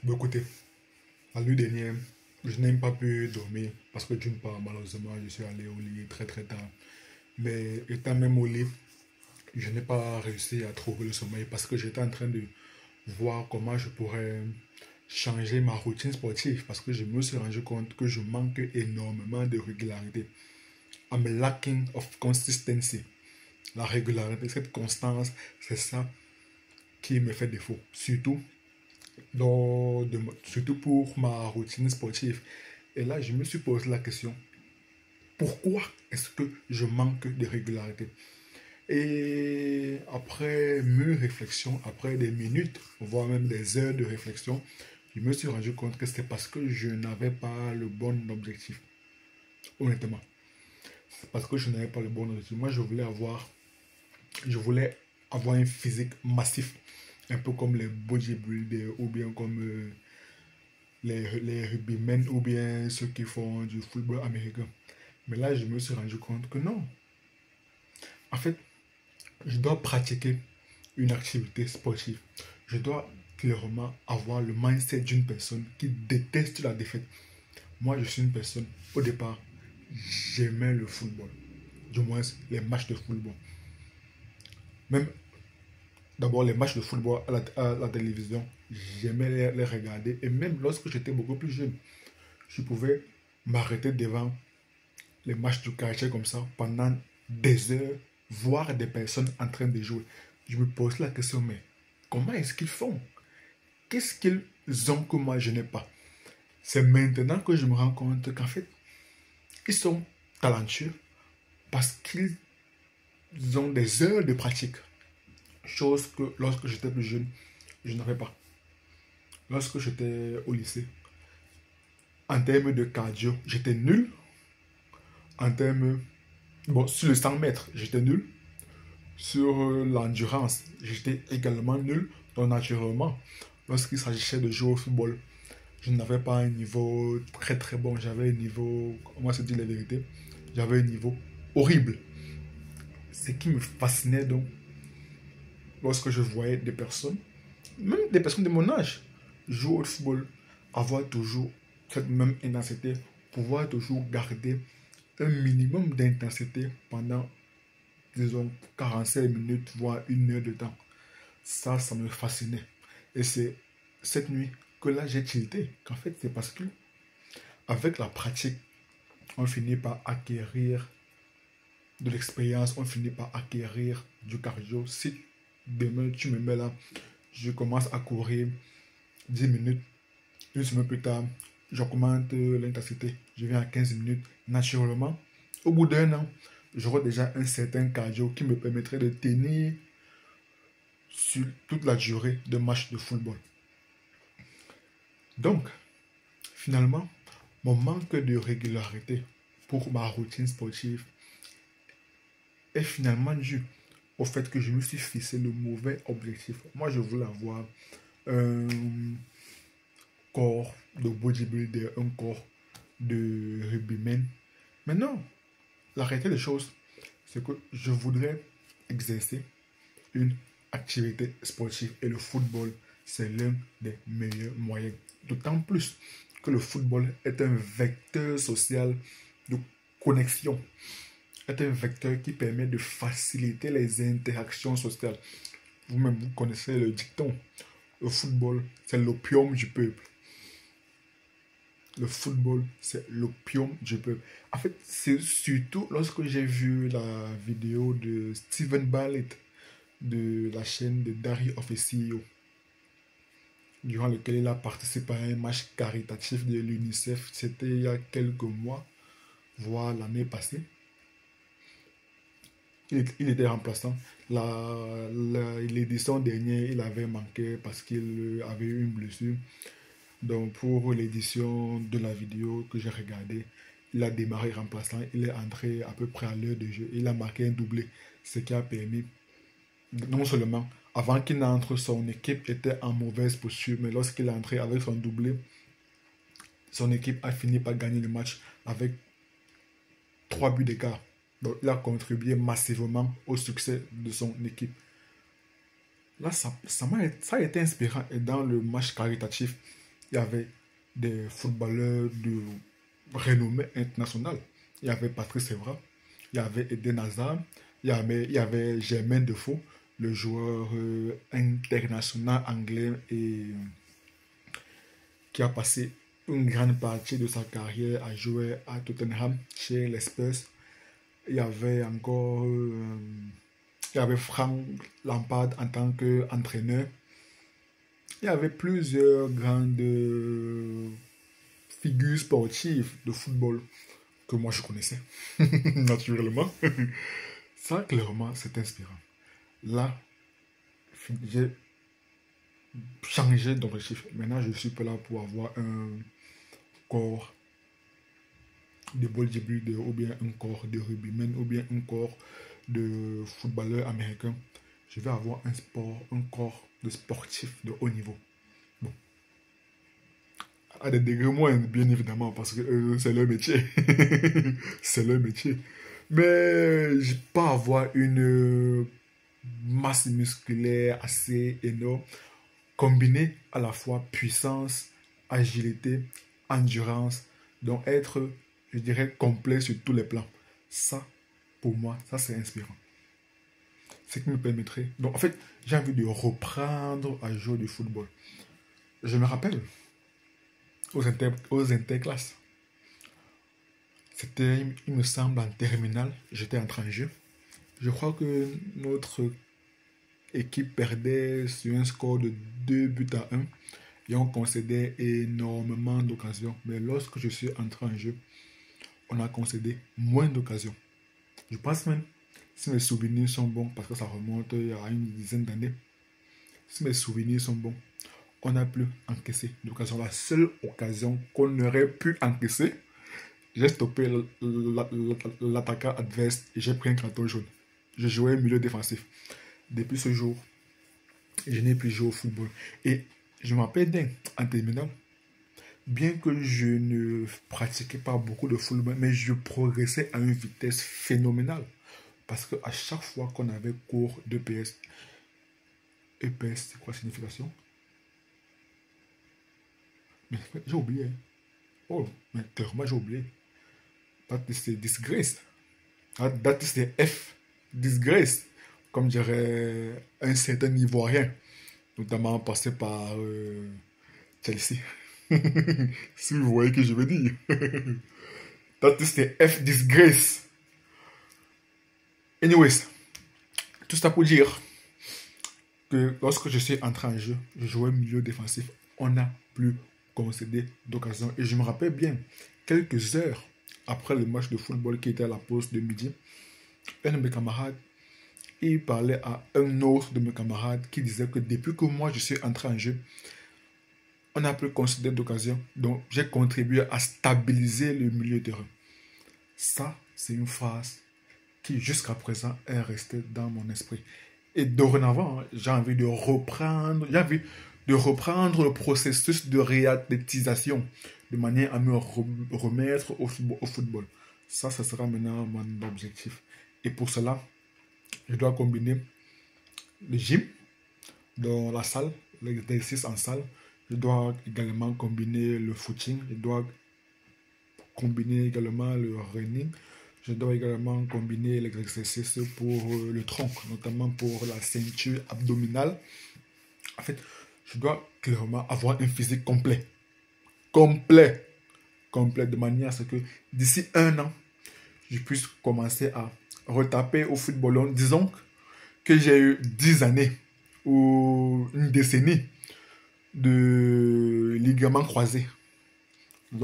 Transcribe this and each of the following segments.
Bon, écoutez, la nuit dernière, je n'ai pas pu dormir parce que d'une part, malheureusement, je suis allé au lit très très tard. Mais étant même au lit, je n'ai pas réussi à trouver le sommeil parce que j'étais en train de voir comment je pourrais changer ma routine sportive parce que je me suis rendu compte que je manque énormément de régularité. I'm lacking of consistency. La régularité, cette constance, c'est ça qui me fait défaut. Surtout pour ma routine sportive. Et là, je me suis posé la question, pourquoi est-ce que je manque de régularité? Et après mûre réflexion, après des minutes, voire même des heures de réflexion, je me suis rendu compte que c'est parce que je n'avais pas le bon objectif. Honnêtement, c'est parce que je n'avais pas le bon objectif. Moi, je voulais avoir un physique massif, un peu comme les bodybuilders ou bien comme les rugbymen ou bien ceux qui font du football américain. Mais là, je me suis rendu compte que non. En fait, je dois pratiquer une activité sportive. Je dois clairement avoir le mindset d'une personne qui déteste la défaite. Moi, je suis une personne, au départ, j'aimais le football. Du moins, les matchs de football. Même d'abord les matchs de football à la télévision, j'aimais les regarder. Et même lorsque j'étais beaucoup plus jeune, je pouvais m'arrêter devant les matchs du quartier comme ça pendant des heures, voir des personnes en train de jouer. Je me pose la question, mais comment est-ce qu'ils font? Qu'est-ce qu'ils ont que moi je n'ai pas? C'est maintenant que je me rends compte qu'en fait, ils sont talentueux parce qu'ils ont des heures de pratique. Chose que lorsque j'étais plus jeune, je n'avais pas. Lorsque j'étais au lycée, en termes de cardio, j'étais nul. En termes. Bon, sur le 100 mètres, j'étais nul. Sur l'endurance, j'étais également nul. Donc, naturellement, lorsqu'il s'agissait de jouer au football, je n'avais pas un niveau très très bon. J'avais un niveau, on va se dire la vérité, j'avais un niveau horrible. Ce qui me fascinait donc, lorsque je voyais des personnes, même des personnes de mon âge, jouer au football, avoir toujours cette même intensité, pouvoir toujours garder un minimum d'intensité pendant, disons, 45 minutes, voire une heure de temps. Ça me fascinait. Et c'est cette nuit que là, j'ai tilté. Qu'en fait, c'est parce que, avec la pratique, on finit par acquérir de l'expérience, on finit par acquérir du cardio. Si demain, tu me mets là, je commence à courir 10 minutes, une semaine plus tard, j'augmente l'intensité, je viens à 15 minutes. Naturellement, au bout d'un an, j'aurai déjà un certain cardio qui me permettrait de tenir sur toute la durée de match de football. Donc, finalement, mon manque de régularité pour ma routine sportive est finalement dû au fait que je me suis fixé le mauvais objectif. Moi, je voulais avoir un corps de bodybuilder, un corps de rugbyman. Mais non, la réalité des choses, c'est que je voudrais exercer une activité sportive et le football, c'est l'un des meilleurs moyens. D'autant plus que le football est un vecteur social de connexion, est un vecteur qui permet de faciliter les interactions sociales. Vous-même, vous connaissez le dicton. Le football, c'est l'opium du peuple. Le football, c'est l'opium du peuple. En fait, c'est surtout lorsque j'ai vu la vidéo de Steven Bartlett de la chaîne de Dari of a CEO, durant lequel il a participé à un match caritatif de l'UNICEF. C'était il y a quelques mois, voire l'année passée. Il était remplaçant. L'édition dernière, il avait manqué parce qu'il avait eu une blessure. Donc pour l'édition de la vidéo que j'ai regardée, il a démarré remplaçant. Il est entré à peu près à l'heure de jeu. Il a marqué un doublé, ce qui a permis, non seulement, avant qu'il n'entre, son équipe était en mauvaise posture, mais lorsqu'il est entré avec son doublé, son équipe a fini par gagner le match avec 3 buts d'écart. Donc il a contribué massivement au succès de son équipe. Là, ça a été inspirant. Et dans le match caritatif, il y avait des footballeurs de renommée internationale. Il y avait Patrice Evra, il y avait Eden Hazard, il y avait Germain Defoe, le joueur international anglais et qui a passé une grande partie de sa carrière à jouer à Tottenham chez les Spurs. Il y avait encore il y avait Frank Lampard en tant qu'entraîneur. Il y avait plusieurs grandes figures sportives de football que moi je connaissais, naturellement. Ça, clairement, c'est inspirant. Là, j'ai changé d'objectif. Maintenant, je suis pas là pour avoir un corps de bodybuilder ou bien un corps de rugbyman ou bien un corps de footballeur américain. Je vais avoir un corps de sportif de haut niveau. Bon, à des degrés moins, bien évidemment, parce que c'est leur métier. C'est leur métier. Mais je pas avoir une masse musculaire assez énorme, combinée à la fois puissance, agilité, endurance, donc être, je dirais, complet sur tous les plans. Ça, pour moi, ça c'est inspirant. Ce qui me permettrait. Donc en fait, j'ai envie de reprendre à jouer du football. Je me rappelle aux interclasses. C'était, il me semble, en terminale, j'étais en train de jouer. Je crois que notre équipe perdait sur un score de 2 buts à 1 et on concédait énormément d'occasions. Mais lorsque je suis entré en jeu, on a concédé moins d'occasions. Je pense même, si mes souvenirs sont bons, parce que ça remonte à une dizaine d'années, si mes souvenirs sont bons, on n'a plus encaissé d'occasion. La seule occasion qu'on aurait pu encaisser, j'ai stoppé l'attaquant adverse et j'ai pris un carton jaune. Je jouais milieu défensif. Depuis ce jour, je n'ai plus joué au football. Et je m'appelle dingue en terminale. Bien que je ne pratiquais pas beaucoup de football, mais je progressais à une vitesse phénoménale. Parce qu'à chaque fois qu'on avait cours d'EPS, EPS, c'est quoi la signification? Mais j'ai oublié. Oh, mais clairement j'ai oublié. That is a disgrace. That is the F. Disgrace. Comme dirait un certain Ivoirien, notamment passé par Chelsea. Si vous voyez ce que je veux dire. That is the F disgrace. Anyways, tout ça pour dire que lorsque je suis entré en jeu, je jouais milieu défensif. On n'a plus concédé d'occasion. Et je me rappelle bien, quelques heures après le match de football qui était à la pause de midi, un de mes camarades, il parlait à un autre de mes camarades qui disait que depuis que moi je suis entré en jeu, on n'a plus concédé d'occasion. Donc j'ai contribué à stabiliser le milieu de terrain. Ça, c'est une phrase qui jusqu'à présent est restée dans mon esprit. Et dorénavant, j'ai envie de reprendre le processus de réathlétisation de manière à me remettre au football. Ça, ce sera maintenant mon objectif. Et pour cela, je dois combiner le gym dans la salle, l'exercice en salle. Je dois également combiner le footing. Je dois combiner également le running. Je dois également combiner l'exercice pour le tronc, notamment pour la ceinture abdominale. En fait, je dois clairement avoir un physique complet. Complet. Complet, de manière à ce que d'ici 1 an, je puisse commencer à retaper au football. Disons que j'ai eu 10 années ou une décennie de ligaments croisés. Je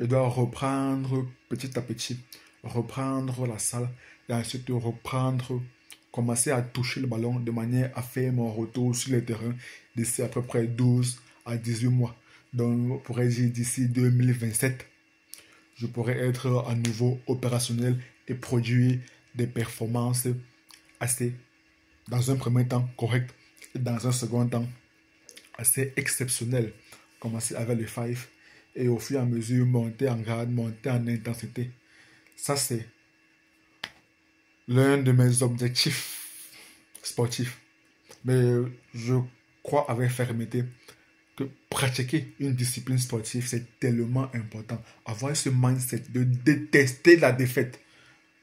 dois reprendre petit à petit, reprendre la salle et ensuite commencer à toucher le ballon de manière à faire mon retour sur le terrain d'ici à peu près 12 à 18 mois. Donc, on pourrait dire d'ici 2027, je pourrais être à nouveau opérationnel et produire des performances assez, dans un premier temps, correctes et dans un second temps, assez exceptionnelles. Commencer avec le 5 et au fur et à mesure monter en grade, monter en intensité. Ça, c'est l'un de mes objectifs sportifs. Mais je crois avec fermeté que pratiquer une discipline sportive, c'est tellement important. Avoir ce mindset de détester la défaite,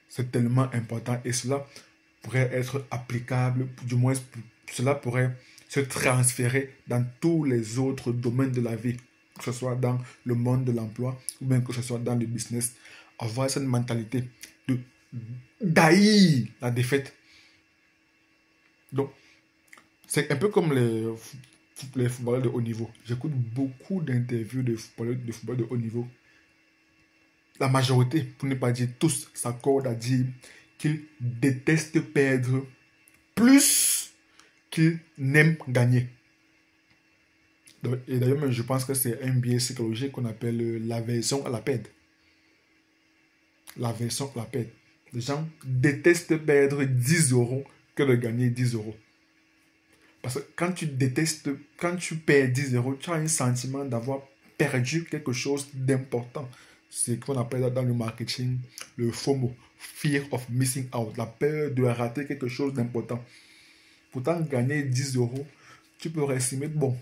c'est tellement important. Et cela pourrait être applicable, du moins cela pourrait se transférer dans tous les autres domaines de la vie, que ce soit dans le monde de l'emploi ou bien que ce soit dans le business. Avoir cette mentalité de d'haïr la défaite. Donc, c'est un peu comme les footballeurs de haut niveau. J'écoute beaucoup d'interviews de footballeurs de haut niveau. La majorité, pour ne pas dire tous, s'accordent à dire qu'ils détestent perdre plus qu'ils n'aiment gagner. Et d'ailleurs, je pense que c'est un biais psychologique qu'on appelle l'aversion à la perte. L'aversion à la perte. Les gens détestent perdre 10 euros que de gagner 10 euros. Parce que quand tu perds 10 euros, tu as un sentiment d'avoir perdu quelque chose d'important. C'est ce qu'on appelle dans le marketing le FOMO, Fear of Missing Out, la peur de rater quelque chose d'important. Pourtant, gagner 10 euros, tu peux estimer, bon,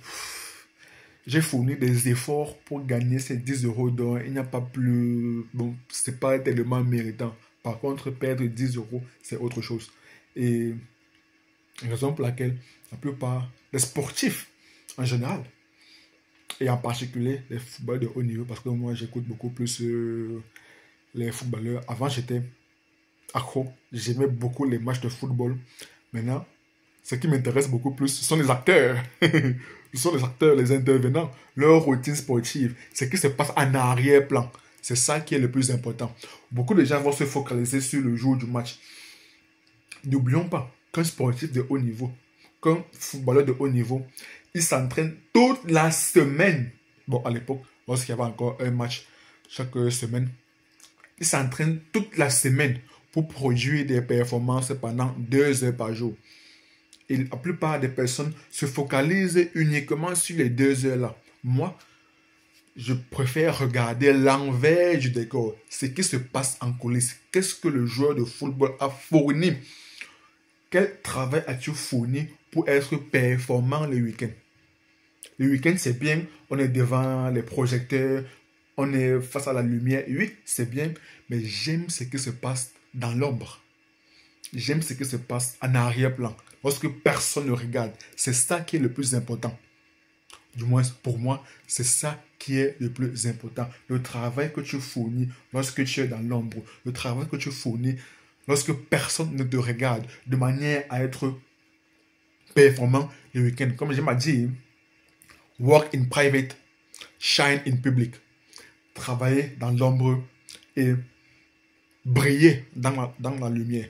j'ai fourni des efforts pour gagner ces 10 euros, donc il n'y a pas plus, bon, c'est pas tellement méritant. Par contre, perdre 10 euros, c'est autre chose. Et raison pour laquelle la plupart des sportifs en général, et en particulier les footballeurs de haut niveau, parce que moi j'écoute beaucoup plus les footballeurs. Avant j'étais accro, j'aimais beaucoup les matchs de football. Maintenant, ce qui m'intéresse beaucoup plus, ce sont les acteurs. Ce sont les acteurs, les intervenants, leur routine sportive, ce qui se passe en arrière-plan. C'est ça qui est le plus important. Beaucoup de gens vont se focaliser sur le jour du match. N'oublions pas qu'un sportif de haut niveau, qu'un footballeur de haut niveau, il s'entraîne toute la semaine. Bon, à l'époque, lorsqu'il y avait encore un match chaque semaine, il s'entraîne toute la semaine pour produire des performances pendant 2 heures par jour. Et la plupart des personnes se focalisent uniquement sur les 2 heures là. Moi, je préfère regarder l'envers du décor, ce qui se passe en coulisses. Qu'est-ce que le joueur de football a fourni? Quel travail as-tu fourni pour être performant le week-end? Le week-end, c'est bien, on est devant les projecteurs, on est face à la lumière. Oui, c'est bien, mais j'aime ce qui se passe dans l'ombre. J'aime ce qui se passe en arrière-plan, lorsque personne ne regarde. C'est ça qui est le plus important. Du moins, pour moi, c'est ça qui est le plus important. Le travail que tu fournis lorsque tu es dans l'ombre, le travail que tu fournis lorsque personne ne te regarde, de manière à être performant le week-end. Comme je m'ai dit, work in private, shine in public. Travailler dans l'ombre et briller dans la lumière.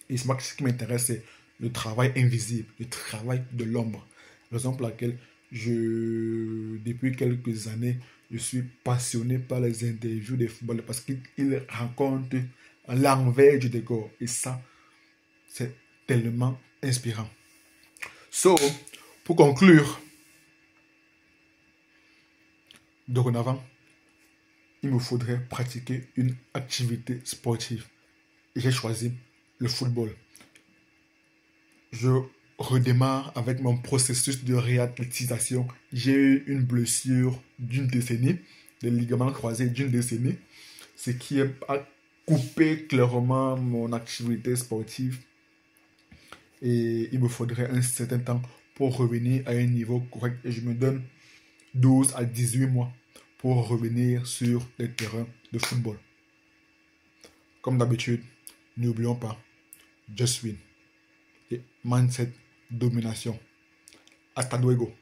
Et c'est moi ce qui m'intéresse, c'est le travail invisible, le travail de l'ombre. Raison pour laquelle depuis quelques années, je suis passionné par les interviews des footballeurs parce qu'ils racontent l'envers du décor. Et ça, c'est tellement inspirant. So, pour conclure, dorénavant, il me faudrait pratiquer une activité sportive. Et j'ai choisi le football. Je redémarre avec mon processus de réathlétisation. J'ai eu une blessure d'une décennie, des ligaments croisés d'une décennie, ce qui a coupé clairement mon activité sportive. Et il me faudrait un certain temps pour revenir à un niveau correct. Et je me donne 12 à 18 mois pour revenir sur les terrains de football. Comme d'habitude, n'oublions pas, just win. Et mindset, domination. Hasta luego.